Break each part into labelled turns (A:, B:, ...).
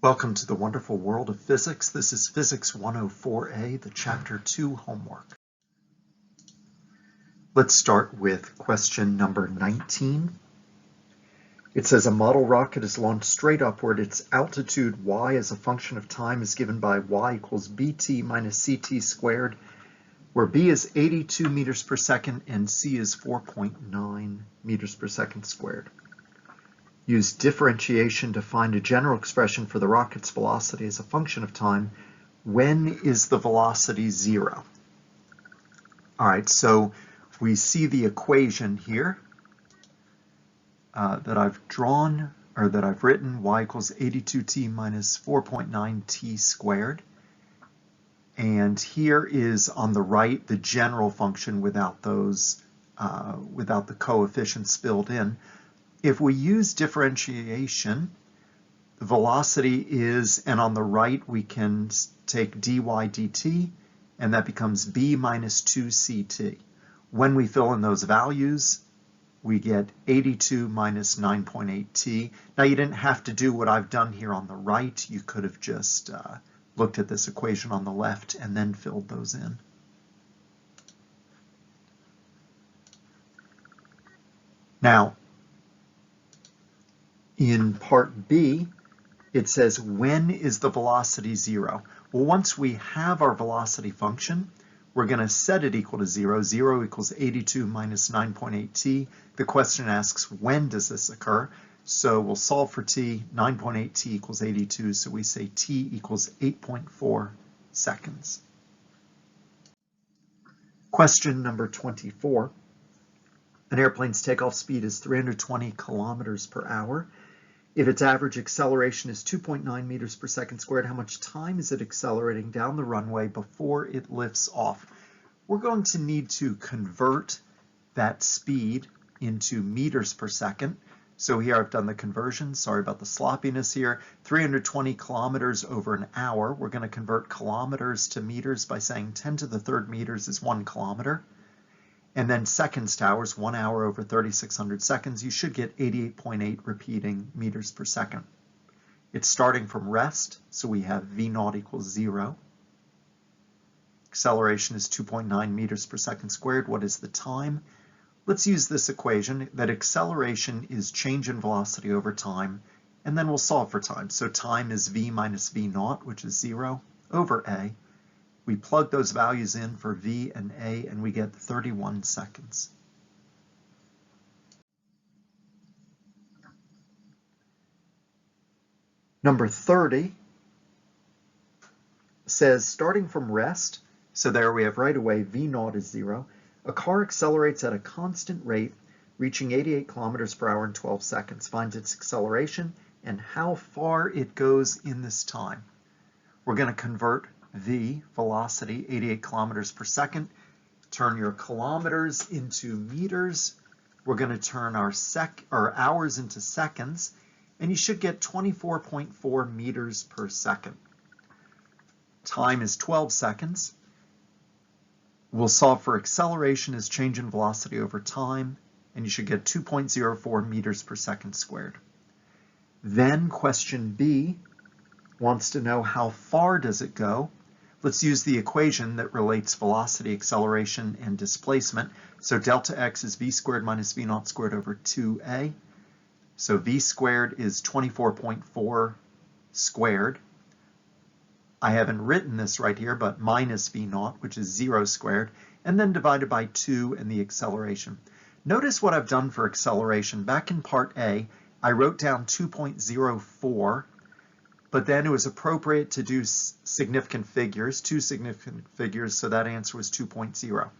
A: Welcome to the wonderful world of physics. This is Physics 104A, the Chapter 2 homework. Let's start with question number 19. It says a model rocket is launched straight upward. Its altitude y as a function of time is given by y equals bt minus ct squared, where b is 82 meters per second and c is 4.9 meters per second squared. Use differentiation to find a general expression for the rocket's velocity as a function of time. When is the velocity zero? All right, so we see the equation here that I've drawn, or that I've written, y equals 82t minus 4.9t squared. And here is on the right the general function without those, without the coefficients filled in. If we use differentiation, the velocity is, and on the right we can take dy dt, and that becomes b minus 2ct. When we fill in those values, we get 82 minus 9.8t. Now you didn't have to do what I've done here on the right. You could have just looked at this equation on the left and then filled those in. Now, in part B, it says, when is the velocity zero? Well, once we have our velocity function, we're going to set it equal to zero. 0 equals 82 minus 9.8t. The question asks, when does this occur? So we'll solve for t. 9.8t equals 82, so we say t equals 8.4 seconds. Question number 24. An airplane's takeoff speed is 320 kilometers per hour. If its average acceleration is 2.9 meters per second squared, how much time is it accelerating down the runway before it lifts off? We're going to need to convert that speed into meters per second. So here I've done the conversion. Sorry about the sloppiness here. 320 kilometers over an hour. We're going to convert kilometers to meters by saying 10 to the third meters is 1 kilometer. And then seconds to hours, 1 hour over 3,600 seconds, you should get 88.8 repeating meters per second. It's starting from rest, so we have v naught equals 0. Acceleration is 2.9 meters per second squared. What is the time? Let's use this equation that acceleration is change in velocity over time, and then we'll solve for time. So time is v minus v naught, which is 0, over a. We plug those values in for v and a, and we get 31 seconds. Number 30 says, starting from rest, so there we have right away v naught is 0. A car accelerates at a constant rate, reaching 88 kilometers per hour in 12 seconds. Finds its acceleration and how far it goes in this time. We're going to convert v, velocity, 88 kilometers per second. Turn your kilometers into meters. We're going to turn our hours into seconds, and you should get 24.4 meters per second. Time is 12 seconds. We'll solve for acceleration as change in velocity over time, and you should get 2.04 meters per second squared. Then question B wants to know how far does it go. Let's use the equation that relates velocity, acceleration, and displacement. So delta x is v squared minus v naught squared over 2a. So v squared is 24.4 squared. I haven't written this right here, but minus v naught, which is 0 squared, and then divided by 2 and the acceleration. Notice what I've done for acceleration. Back in part A, I wrote down 2.04, but then it was appropriate to do significant figures, 2 significant figures, so that answer was 2.0.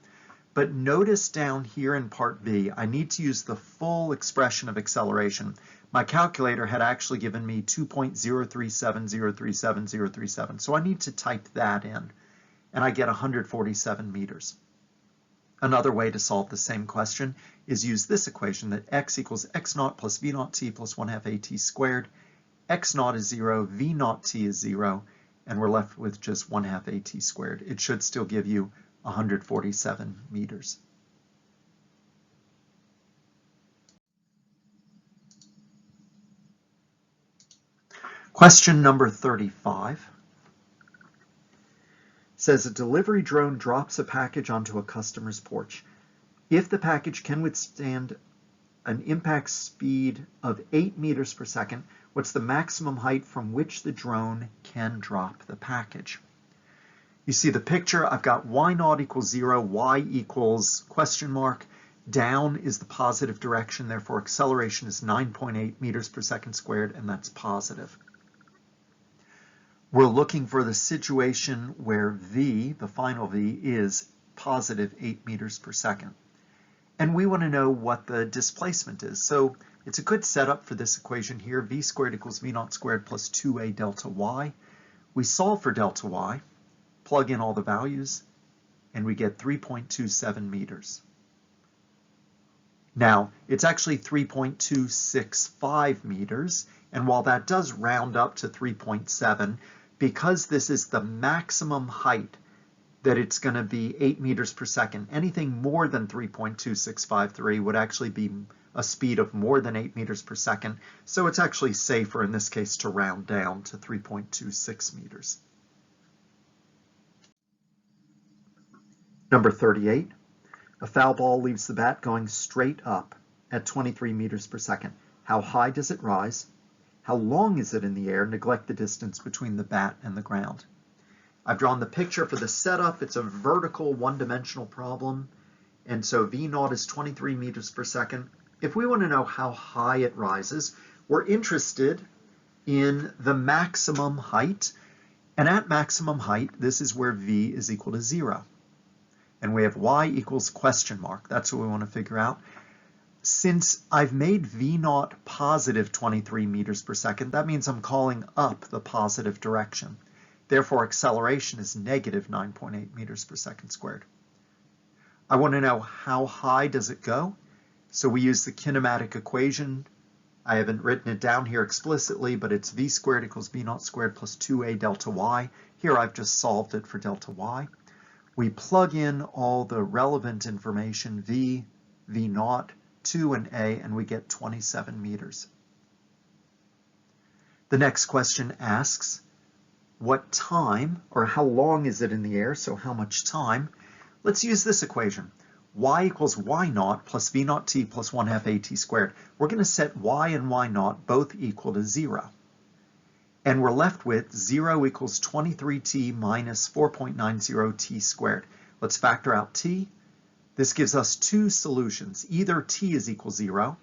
A: But notice down here in part B, I need to use the full expression of acceleration. My calculator had actually given me 2.037037,037, so I need to type that in, and I get 147 meters. Another way to solve the same question is use this equation that x equals x naught plus v naught t plus 1/2 at squared. X naught is 0, v naught t is 0, and we're left with just 1/2 at squared. It should still give you 147 meters. Question number 35 says a delivery drone drops a package onto a customer's porch. If the package can withstand an impact speed of 8 meters per second, what's the maximum height from which the drone can drop the package? You see the picture, I've got y naught equals 0, y equals question mark. Down is the positive direction, therefore acceleration is 9.8 meters per second squared, and that's positive. We're looking for the situation where v, the final v, is positive 8 meters per second. And we want to know what the displacement is. So it's a good setup for this equation here. V squared equals v naught squared plus 2a delta y. We solve for delta y, plug in all the values, and we get 3.27 meters. Now, it's actually 3.265 meters, and while that does round up to 3.7, because this is the maximum height that it's going to be 8 meters per second, anything more than 3.2653 would actually be a speed of more than 8 meters per second, so it's actually safer in this case to round down to 3.26 meters. Number 38, a foul ball leaves the bat going straight up at 23 meters per second. How high does it rise? How long is it in the air? Neglect the distance between the bat and the ground. I've drawn the picture for the setup. It's a vertical one-dimensional problem, and so V naught is 23 meters per second. If we want to know how high it rises, we're interested in the maximum height, and at maximum height, this is where V is equal to 0. And we have y equals question mark. That's what we want to figure out. Since I've made V naught positive 23 meters per second, that means I'm calling up the positive direction. Therefore, acceleration is negative 9.8 meters per second squared. I want to know how high does it go? So we use the kinematic equation. I haven't written it down here explicitly, but it's v squared equals v naught squared plus 2a delta y. Here I've just solved it for delta y. We plug in all the relevant information, v, v naught, 2, and a, and we get 27 meters. The next question asks, what time, or how long is it in the air, so how much time? Let's use this equation. Y equals y naught plus v naught t plus 1/2 at squared. We're going to set y and y naught both equal to 0. And we're left with 0 equals 23t minus 4.90 t squared. Let's factor out t. This gives us two solutions. Either t is equal 0,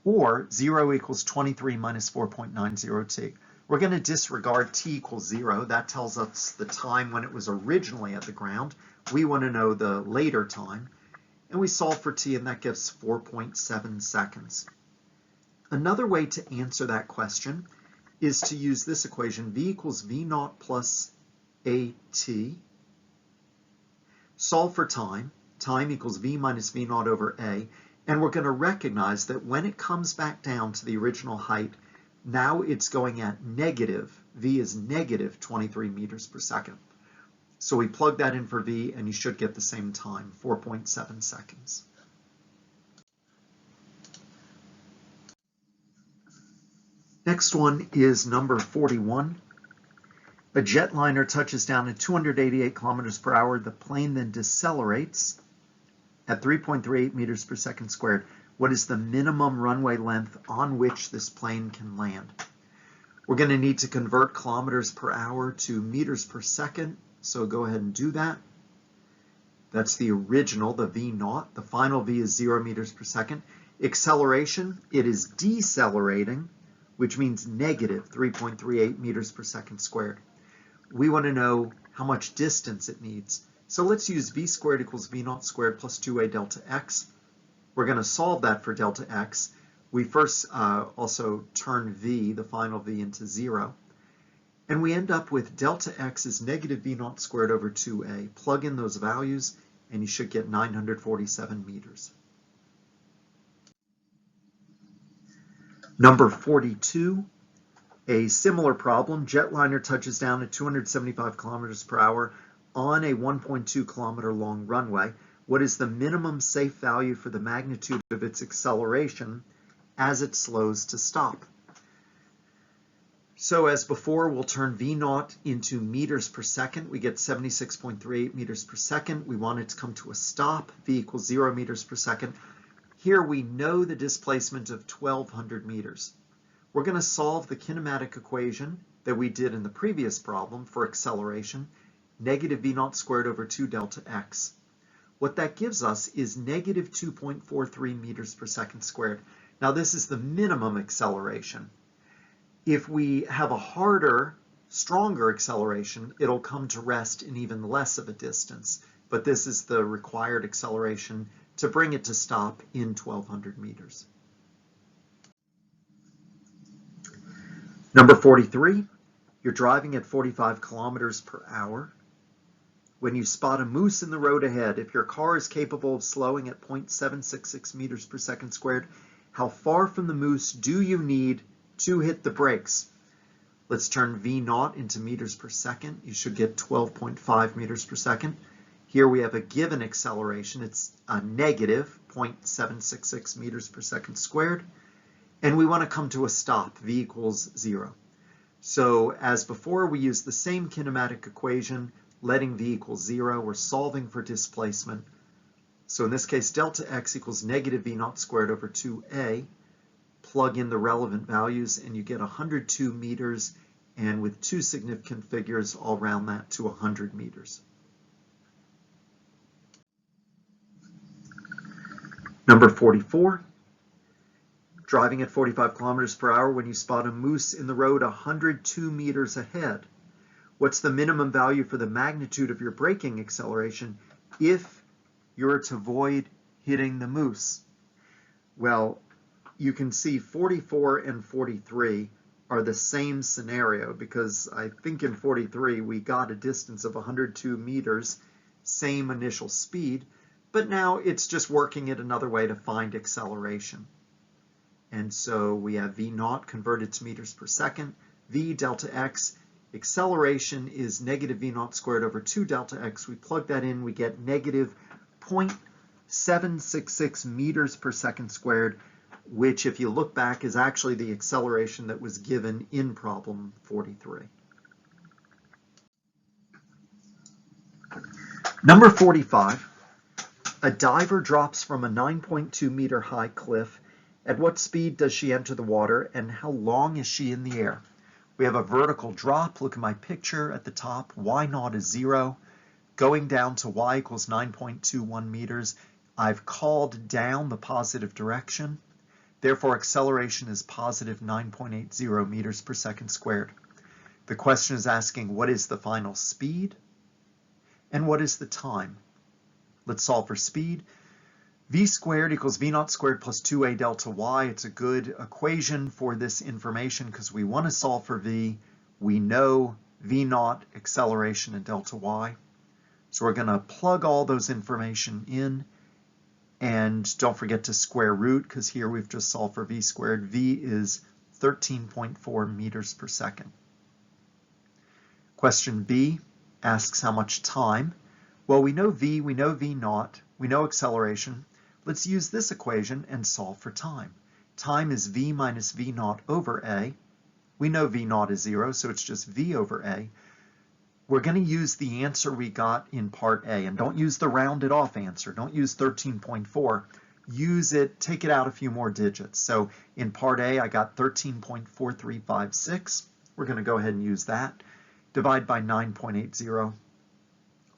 A: or 0 equals 23 minus 4.90 t. We're going to disregard t equals 0. That tells us the time when it was originally at the ground. We want to know the later time. And we solve for t, and that gives 4.7 seconds. Another way to answer that question is to use this equation, v equals v naught plus at. Solve for time. Time equals v minus v naught over a. And we're going to recognize that when it comes back down to the original height, now it's going at negative. V is negative 23 meters per second. So we plug that in for v, and you should get the same time, 4.7 seconds. Next one is number 41. A jetliner touches down at 288 kilometers per hour. The plane then decelerates at 3.38 meters per second squared. What is the minimum runway length on which this plane can land? We're going to need to convert kilometers per hour to meters per second, so go ahead and do that. That's the original, the v naught. The final v is 0 meters per second. Acceleration, it is decelerating, which means negative 3.38 meters per second squared. We want to know how much distance it needs. So let's use v squared equals v naught squared plus 2a delta x. We're going to solve that for delta x. We first also turn v, the final v, into 0. And we end up with delta x is negative v naught squared over 2a. Plug in those values, and you should get 947 meters. Number 42, a similar problem. Jetliner touches down at 275 kilometers per hour on a 1.2 kilometer long runway. What is the minimum safe value for the magnitude of its acceleration as it slows to stop? So as before, we'll turn V naught into meters per second. We get 76.38 meters per second. We want it to come to a stop. V equals 0 meters per second. Here we know the displacement of 1,200 meters. We're going to solve the kinematic equation that we did in the previous problem for acceleration, negative V naught squared over 2 delta x. What that gives us is negative 2.43 meters per second squared. Now this is the minimum acceleration. If we have a harder, stronger acceleration, it'll come to rest in even less of a distance. But this is the required acceleration to bring it to stop in 1,200 meters. Number 43, you're driving at 45 kilometers per hour. When you spot a moose in the road ahead, if your car is capable of slowing at 0.766 meters per second squared, how far from the moose do you need to hit the brakes? Let's turn V naught into meters per second. You should get 12.5 meters per second. Here we have a given acceleration. It's a negative 0.766 meters per second squared. And we want to come to a stop. V equals 0. So as before, we use the same kinematic equation, letting V equals 0. We're solving for displacement. So in this case, delta x equals negative V naught squared over 2a. Plug in the relevant values and you get 102 meters, and with two significant figures, I'll round that to 100 meters. Number 44, driving at 45 kilometers per hour when you spot a moose in the road 102 meters ahead. What's the minimum value for the magnitude of your braking acceleration if you're to avoid hitting the moose? Well, you can see 44 and 43 are the same scenario because I think in 43 we got a distance of 102 meters, same initial speed, but now it's just working it another way to find acceleration. And so we have V naught converted to meters per second, V delta x, acceleration is negative V naught squared over 2 delta x. We plug that in, we get negative 0.766 meters per second squared, which, if you look back, is actually the acceleration that was given in problem 43. Number 45, a diver drops from a 9.2 meter high cliff. At what speed does she enter the water, and how long is she in the air? We have a vertical drop. Look at my picture at the top. Y naught is 0. Going down to y equals 9.21 meters. I've called down the positive direction. Therefore, acceleration is positive 9.80 meters per second squared. The question is asking what is the final speed and what is the time. Let's solve for speed. V squared equals V naught squared plus 2a delta y. It's a good equation for this information because we want to solve for V. We know V naught, acceleration, and delta y. So we're going to plug all those information in. And don't forget to square root, because here we've just solved for V squared. V is 13.4 meters per second. Question B asks how much time. Well, we know V, we know V naught, we know acceleration. Let's use this equation and solve for time. Time is V minus V naught over A. We know V naught is 0, so it's just V over A. We're going to use the answer we got in part A, and don't use the rounded off answer. Don't use 13.4. Use it, take it out a few more digits. So in part A, I got 13.4356. We're going to go ahead and use that. Divide by 9.80.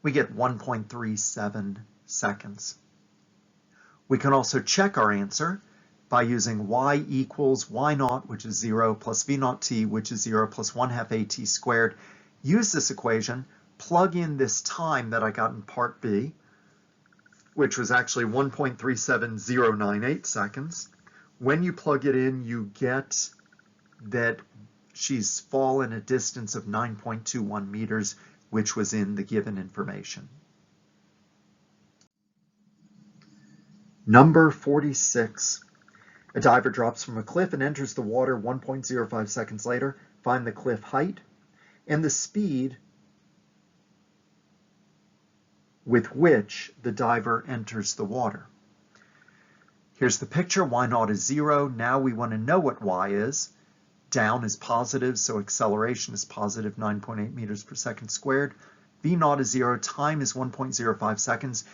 A: We get 1.37 seconds. We can also check our answer by using y equals y naught, which is 0, plus v naught t, which is 0, plus 1/2 at squared. Use this equation, plug in this time that I got in part B, which was actually 1.37098 seconds. When you plug it in, you get that she's fallen a distance of 9.21 meters, which was in the given information. Number 46. A diver drops from a cliff and enters the water 1.05 seconds later. Find the cliff height and the speed with which the diver enters the water. Here's the picture. Y naught is 0. Now we want to know what y is. down is positive, so acceleration is positive 9.8 meters per second squared. V naught is 0, time is 1.05 seconds.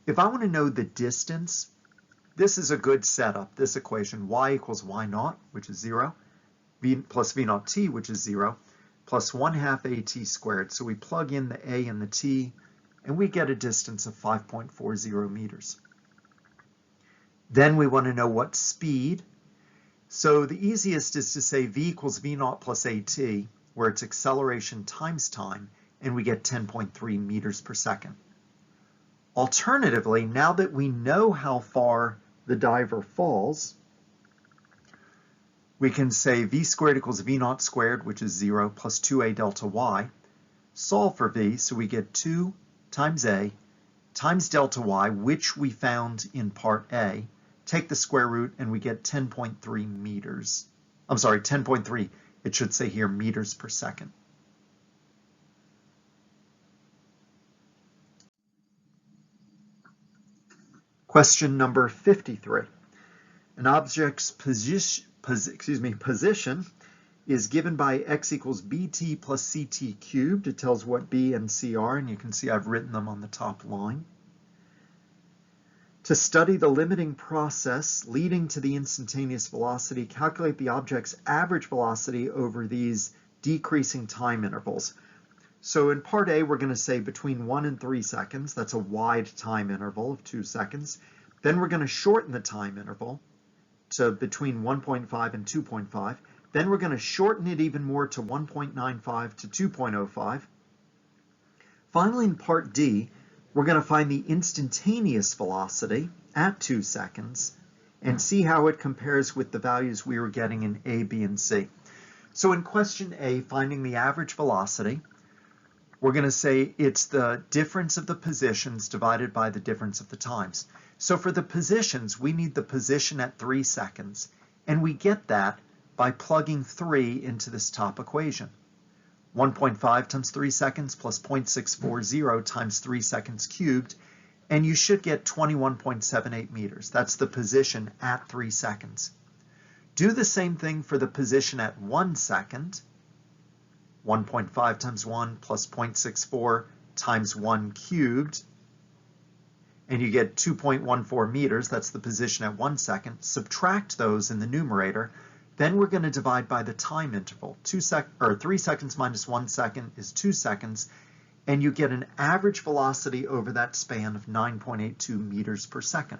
A: If I want to know the distance, this is a good setup, this equation. Y equals y naught, which is 0, v plus v naught t, which is 0, plus 1/2 at squared. So we plug in the a and the t, and we get a distance of 5.40 meters. Then we want to know what speed. So the easiest is to say v equals v naught plus at, where it's acceleration times time, and we get 10.3 meters per second. Alternatively, now that we know how far the diver falls, we can say v squared equals v naught squared, which is 0, plus 2a delta y. Solve for v, so we get 2 times a times delta y, which we found in part A. Take the square root, and we get 10.3 meters. I'm sorry, 10.3. It should say here meters per second. Question number 53. An object's position is given by x equals bt plus ct cubed. It tells what b and c are, and you can see I've written them on the top line. To study the limiting process leading to the instantaneous velocity, calculate the object's average velocity over these decreasing time intervals. So in part A, we're going to say between 1 and 3 seconds. That's a wide time interval of 2 seconds. Then we're going to shorten the time interval to between 1.5 and 2.5. Then we're going to shorten it even more to 1.95 to 2.05. Finally, in part D, we're going to find the instantaneous velocity at 2 seconds and see how it compares with the values we were getting in A, B, and C. So in question A, finding the average velocity, we're going to say it's the difference of the positions divided by the difference of the times. So for the positions, we need the position at 3 seconds, and we get that by plugging 3 into this top equation. 1.5 times 3 seconds plus 0.640 times 3 seconds cubed, and you should get 21.78 meters. That's the position at 3 seconds. Do the same thing for the position at 1 second. 1.5 times 1 plus 0.64 times 1 cubed, and you get 2.14 meters. That's the position at 1 second. Subtract those in the numerator. Then we're going to divide by the time interval. 3 seconds minus 1 second is 2 seconds, and you get an average velocity over that span of 9.82 meters per second.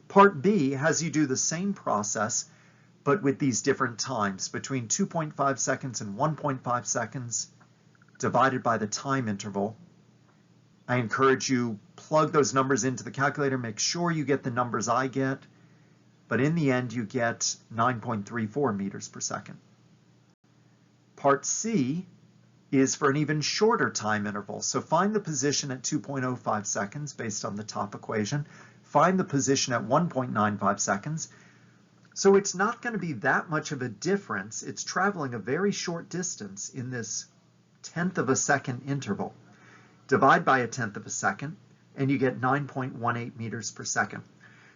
A: Part B has you do the same process, but with these different times, between 2.5 seconds and 1.5 seconds, divided by the time interval. I encourage you, plug those numbers into the calculator, make sure you get the numbers I get, but in the end you get 9.34 meters per second. Part C is for an even shorter time interval, so find the position at 2.05 seconds based on the top equation, find the position at 1.95 seconds, so it's not going to be that much of a difference. It's traveling a very short distance in this 1/10 of a second interval. Divide by 1/10 of a second, and you get 9.18 meters per second.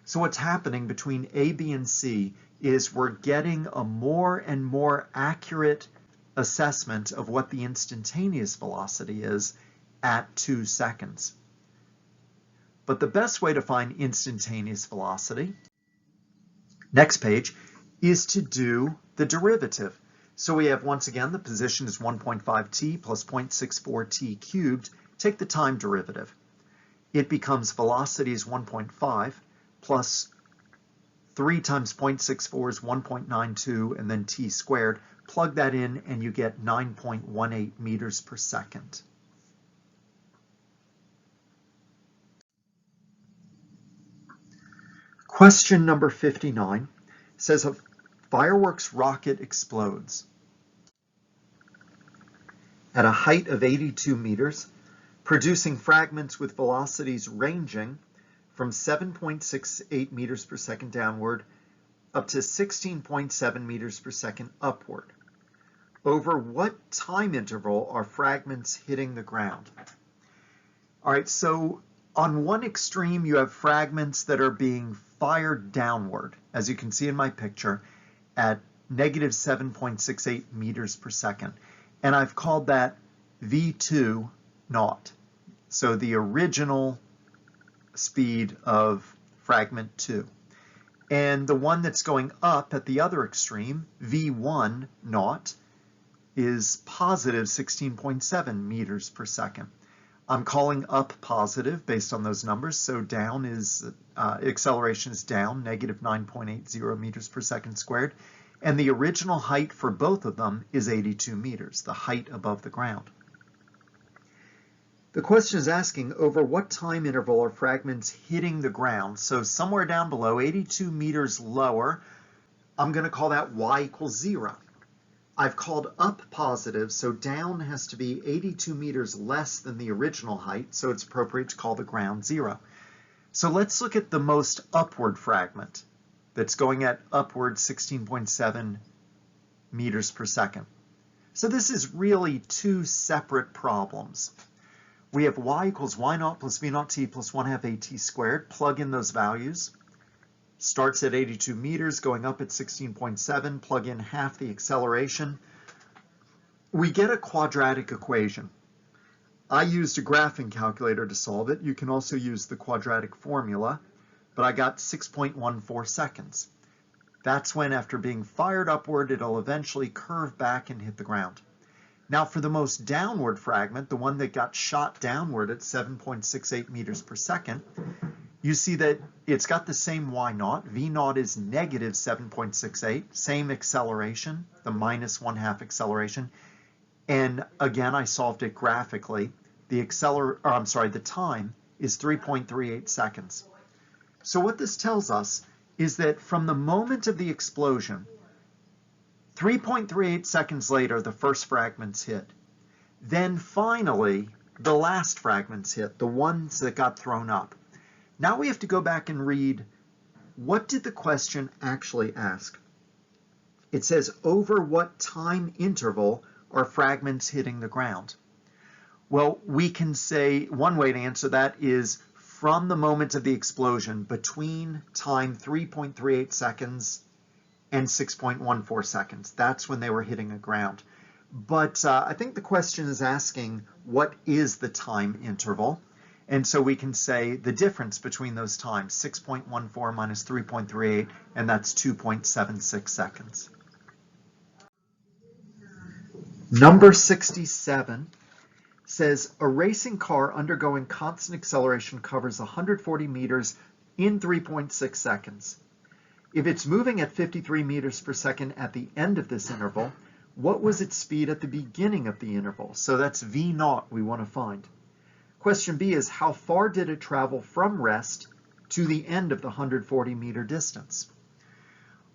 A: So what's happening between A, B, and C is we're getting a more and more accurate assessment of what the instantaneous velocity is at 2 seconds. But the best way to find instantaneous velocity, next page, is to do the derivative. So we have, once again, the position is 1.5t plus 0.64t cubed. Take the time derivative. It becomes velocity is 1.5 plus 3 times 0.64 is 1.92, and then t squared. Plug that in, and you get 9.18 meters per second. Question number 59 says a fireworks rocket explodes at a height of 82 meters, producing fragments with velocities ranging from 7.68 meters per second downward up to 16.7 meters per second upward. Over what time interval are fragments hitting the ground? All right, so on one extreme, you have fragments that are being fired downward, as you can see in my picture, at negative 7.68 meters per second. And I've called that V2 naught. So the original speed of fragment 2. And the one that's going up at the other extreme, V1 naught, is positive 16.7 meters per second. I'm calling up positive based on those numbers, so down is, acceleration is down, negative 9.80 meters per second squared, and the original height for both of them is 82 meters, the height above the ground. The question is asking over what time interval are fragments hitting the ground, so somewhere down below, 82 meters lower, I'm going to call that y equals 0. I've called up positive, so down has to be 82 meters less than the original height, so it's appropriate to call the ground 0. So let's look at the most upward fragment that's going at upward 16.7 meters per second. So this is really two separate problems. We have y equals y naught plus v naught t plus 1/2 at squared. Plug in those values. Starts at 82 meters, going up at 16.7, plug in half the acceleration. We get a quadratic equation. I used a graphing calculator to solve it. You can also use the quadratic formula, but I got 6.14 seconds. That's when, after being fired upward, it'll eventually curve back and hit the ground. Now for the most downward fragment, the one that got shot downward at 7.68 meters per second, you see that it's got the same y naught. V naught is negative 7.68, same acceleration, the minus 1/2 acceleration. And again, I solved it graphically. The time is 3.38 seconds. So what this tells us is that from the moment of the explosion, 3.38 seconds later, the first fragments hit. Then finally, the last fragments hit, the ones that got thrown up. Now we have to go back and read, what did the question actually ask? It says, over what time interval are fragments hitting the ground? Well, we can say one way to answer that is from the moment of the explosion between time 3.38 seconds and 6.14 seconds. That's when they were hitting the ground. But I think the question is asking, what is the time interval? And so we can say the difference between those times, 6.14 minus 3.38, and that's 2.76 seconds. Number 67 says, a racing car undergoing constant acceleration covers 140 meters in 3.6 seconds. If it's moving at 53 meters per second at the end of this interval, what was its speed at the beginning of the interval? So that's V naught we want to find. Question B is, how far did it travel from rest to the end of the 140 meter distance?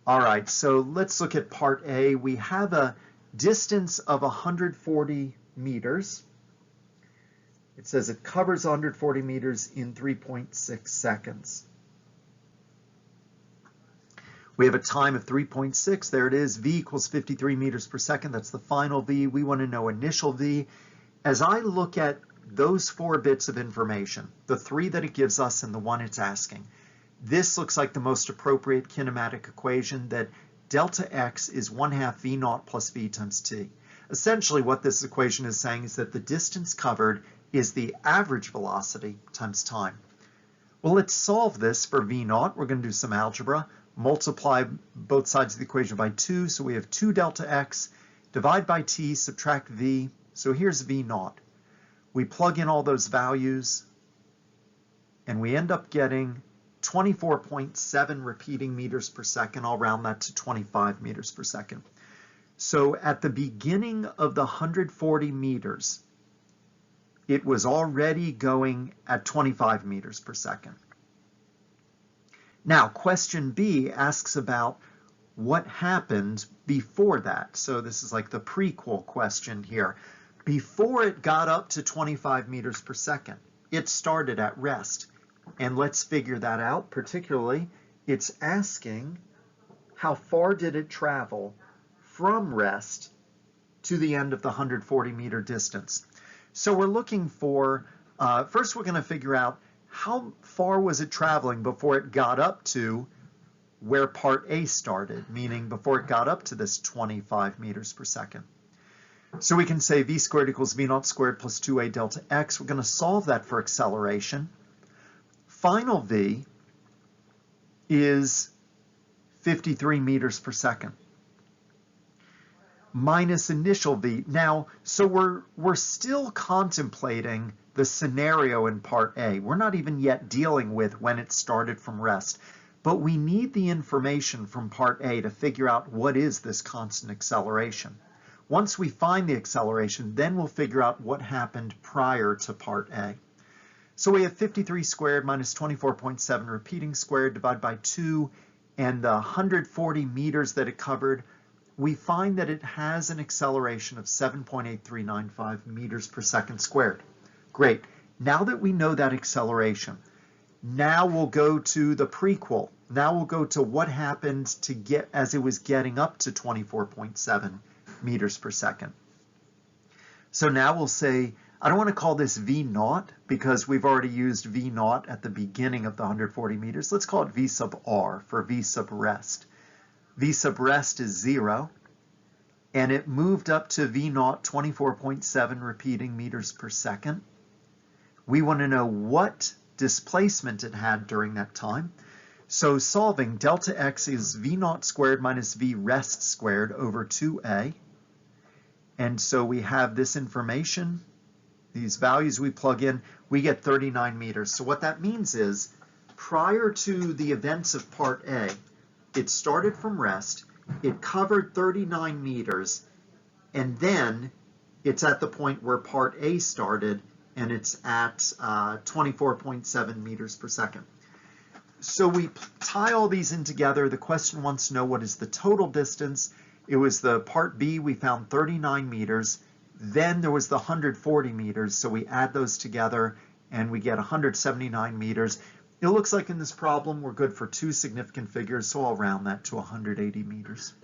A: All right, so let's look at part A. We have a distance of 140 meters. It says it covers 140 meters in 3.6 seconds. We have a time of 3.6. There it is. V equals 53 meters per second. That's the final V. We want to know initial V. As I look at those 4 bits of information, the 3 that it gives us and the 1 it's asking, this looks like the most appropriate kinematic equation, that delta x is 1/2 v naught plus v times t. Essentially what this equation is saying is that the distance covered is the average velocity times time. Well, let's solve this for v naught. We're going to do some algebra. Multiply both sides of the equation by 2, so we have 2 delta x, divide by t, subtract v, so here's v naught. We plug in all those values, and we end up getting 24.7 repeating meters per second. I'll round that to 25 meters per second. So at the beginning of the 140 meters, it was already going at 25 meters per second. Now, question B asks about what happened before that. So this is like the prequel question here. Before it got up to 25 meters per second, it started at rest. And let's figure that out. Particularly, it's asking how far did it travel from rest to the end of the 140 meter distance. So we're looking for, first we're going to figure out how far was it traveling before it got up to where part A started, meaning before it got up to this 25 meters per second. So we can say v squared equals v naught squared plus 2a delta x. We're going to solve that for acceleration. Final v is 53 meters per second minus initial v. Now, so we're still contemplating the scenario in part A. We're not even yet dealing with when it started from rest, but we need the information from part A to figure out what is this constant acceleration. Once we find the acceleration, then we'll figure out what happened prior to part A. So we have 53 squared minus 24.7 repeating squared divided by 2, and the 140 meters that it covered, we find that it has an acceleration of 7.8395 meters per second squared. Great. Now that we know that acceleration, now we'll go to the prequel. Now we'll go to what happened to get as it was getting up to 24.7 meters per second. So now we'll say, I don't want to call this V naught because we've already used V naught at the beginning of the 140 meters. Let's call it V sub R for V sub rest. V sub rest is 0, and it moved up to V naught 24.7 repeating meters per second. We want to know what displacement it had during that time. So solving, delta x is V naught squared minus V rest squared over 2a. And so we have this information, these values we plug in, we get 39 meters. So what that means is, prior to the events of part A, it started from rest, it covered 39 meters, and then it's at the point where part A started, and it's at 24.7 meters per second. So we tie all these in together. The question wants to know what is the total distance. It was the part B, we found 39 meters. Then there was the 140 meters, so we add those together and we get 179 meters. It looks like in this problem we're good for 2 significant figures, so I'll round that to 180 meters.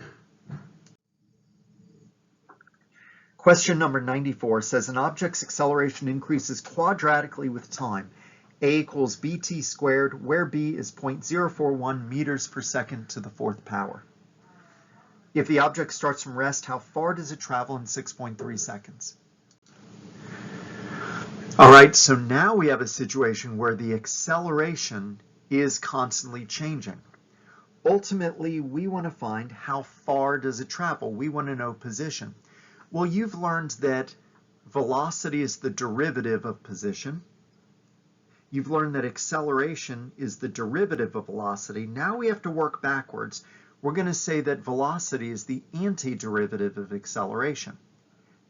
A: Question number 94 says an object's acceleration increases quadratically with time. A equals bt squared, where b is 0.041 meters per second to the 4th power. If the object starts from rest, how far does it travel in 6.3 seconds? All right, so now we have a situation where the acceleration is constantly changing. Ultimately, we want to find how far does it travel. We want to know position. Well, you've learned that velocity is the derivative of position. You've learned that acceleration is the derivative of velocity. Now we have to work backwards. We're going to say that velocity is the antiderivative of acceleration.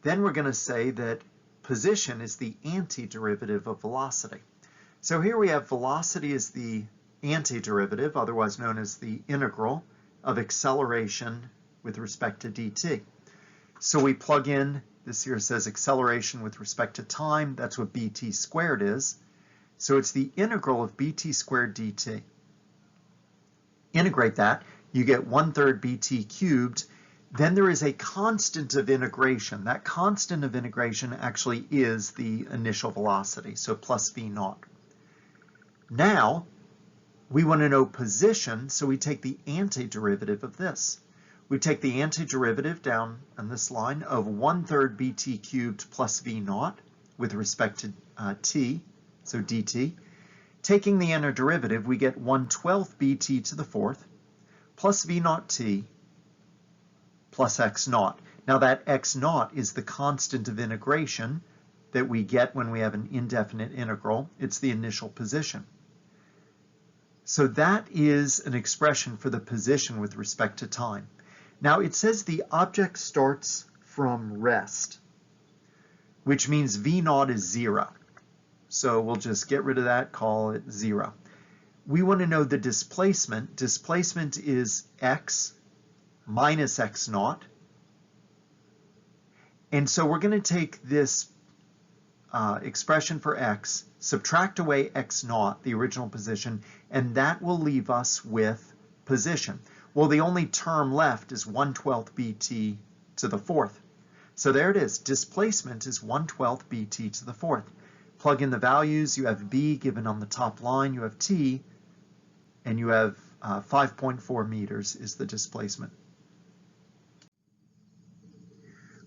A: Then we're going to say that position is the antiderivative of velocity. So here we have velocity is the antiderivative, otherwise known as the integral of acceleration with respect to dt. So we plug in, this here says acceleration with respect to time, that's what bt squared is. So it's the integral of bt squared dt. Integrate that, you get 1/3 bt cubed. Then there is a constant of integration. That constant of integration actually is the initial velocity, so plus v naught. Now, we want to know position, so we take the antiderivative of this. We take the antiderivative down on this line of 1/3 bt cubed plus v naught with respect to t, so dt. Taking the antiderivative, we get 1/12 bt to the 4th plus v naught t plus x naught. Now that x naught is the constant of integration that we get when we have an indefinite integral. It's the initial position. So that is an expression for the position with respect to time. Now it says the object starts from rest, which means v naught is 0. So we'll just get rid of that, call it 0. We want to know the displacement. Displacement is x minus x naught. And so we're going to take this expression for x, subtract away x naught, the original position, and that will leave us with position. Well, the only term left is 1/12 bt to the 4th. So there it is. Displacement is 1/12 bt to the 4th. Plug in the values. You have b given on the top line. You have t, and you have 5.4 meters is the displacement.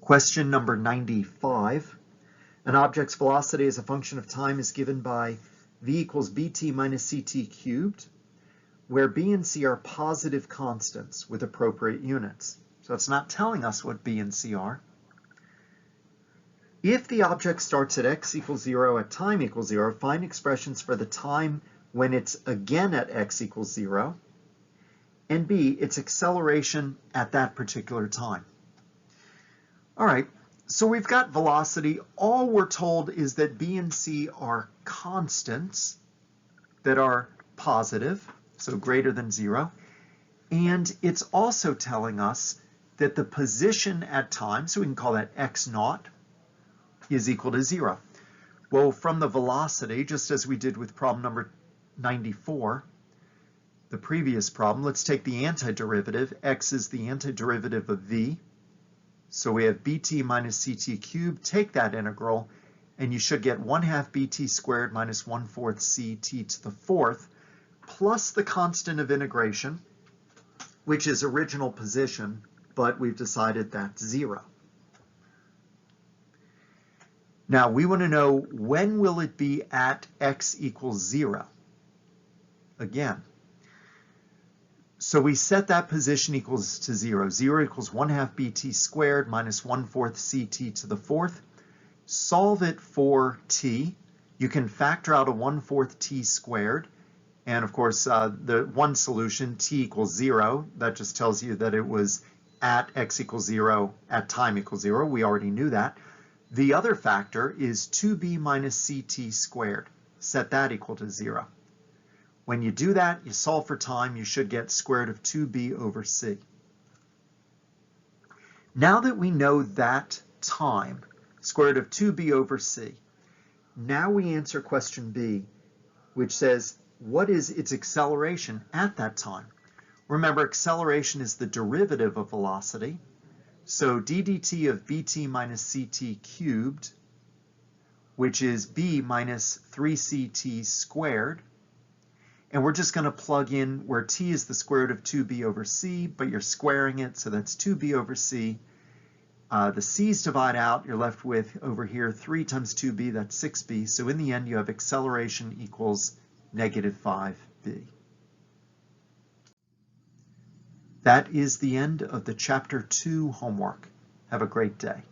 A: Question number 95. An object's velocity as a function of time is given by v equals bt minus ct cubed, where b and c are positive constants with appropriate units. So it's not telling us what b and c are. If the object starts at x equals 0 at time equals 0, find expressions for the time when it's again at x equals 0, and b, its acceleration at that particular time. All right, so we've got velocity. All we're told is that b and c are constants that are positive, so greater than 0. And it's also telling us that the position at time, so we can call that x naught, is equal to 0. Well, from the velocity, just as we did with problem number 94, the previous problem, let's take the antiderivative. X is the antiderivative of v. So we have bt minus ct cubed. Take that integral, and you should get 1/2 bt squared minus 1/4 ct to the 4th, plus the constant of integration, which is original position, but we've decided that's 0. Now, we want to know when will it be at x equals 0? Again, so we set that position equals to 0. 0 equals 1/2 bt squared minus 1/4 ct to the 4th. Solve it for t. You can factor out a 1/4 t squared. And of course, the one solution, t equals 0, that just tells you that it was at x equals 0 at time equals 0. We already knew that. The other factor is 2b minus ct squared. Set that equal to 0. When you do that, you solve for time, you should get square root of 2b over c. Now that we know that time, square root of 2b over c, now we answer question b, which says, what is its acceleration at that time? Remember, acceleration is the derivative of velocity. So d dt of bt minus ct cubed, which is b minus 3ct squared. And we're just going to plug in where t is the square root of 2b over c, but you're squaring it, so that's 2b over c. The c's divide out, you're left with, over here, 3 times 2b, that's 6b. So in the end, you have acceleration equals negative 5b. That is the end of the Chapter 2 homework. Have a great day.